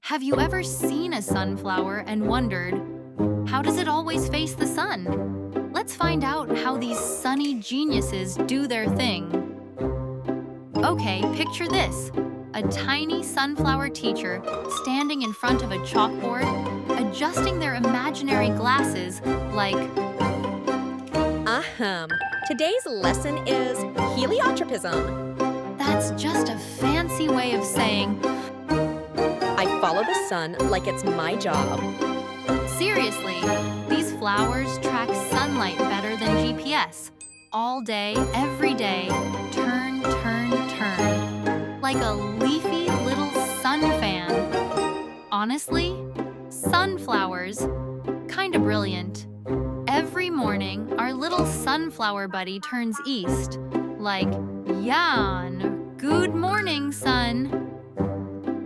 Have you ever seen a sunflower and wondered, how does it always face the sun? Let's find out how these sunny geniuses do their thing. Okay, picture this. A tiny sunflower teacher standing in front of a chalkboard, adjusting their imaginary glasses like, Today's lesson is heliotropism. That's just a fancy way of saying, I follow the sun like it's my job. seriously, these flowers track sunlight better than GPS. All day, every day, turn, turn, turn. Like a leafy little sun fan. Honestly, sunflowers, kinda brilliant. Every morning, our little sunflower buddy turns east, like, Jan, good morning, sun.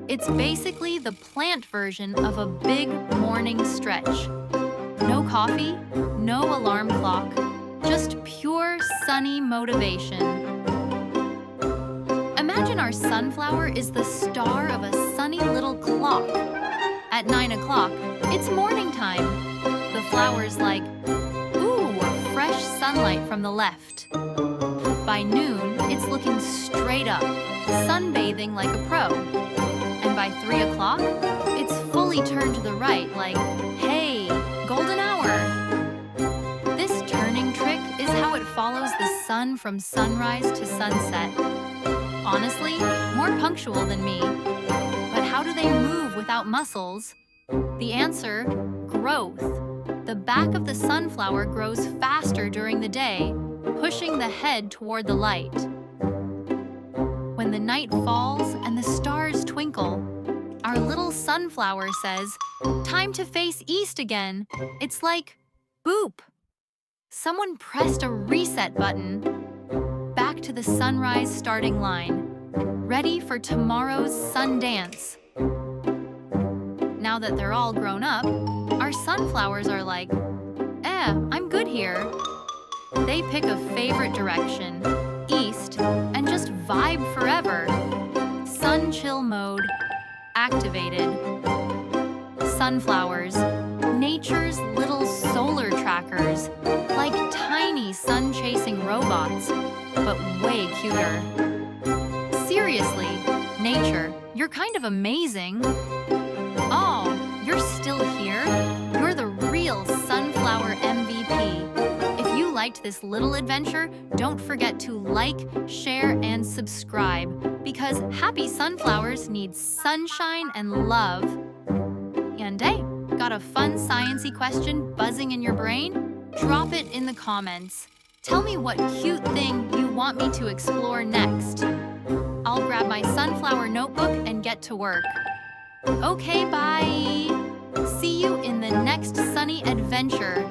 It's basically the plant version of a big morning stretch. No coffee, no alarm clock, just pure sunny motivation. Imagine our sunflower is the star of a sunny little clock. At 9 o'clock, it's morning time. The flower's like, ooh, fresh sunlight from the left. By noon, it's looking straight up, sunbathing like a pro. And by 3 o'clock, it's fully turned to the right like, hey, golden hour. This turning trick is how it follows the sun from sunrise to sunset. Honestly, more punctual than me. But how do they move without muscles? The answer, growth. The back of the sunflower grows faster during the day, pushing the head toward the light. When the night falls and the stars twinkle, our little sunflower says, time to face east again. It's like, boop. Someone pressed a reset button. Back to the sunrise starting line. Ready for tomorrow's sun dance. Now that they're all grown up, our sunflowers are like, I'm good here. They pick a favorite direction, east, and just vibe forever. Sun chill mode activated. Sunflowers, nature's little solar trackers, like tiny sun-chasing robots, but way cuter. Seriously, nature, you're kind of amazing. Oh, you're still here? You're the real sunflower MVP. If you liked this little adventure, don't forget to like, share, and subscribe, because happy sunflowers need sunshine and love. And hey, got a fun science-y question buzzing in your brain? Drop it in the comments. Tell me what cute thing you want me to explore next. I'll grab my sunflower notebook and get to work. Okay, bye! See you in the next sunny adventure.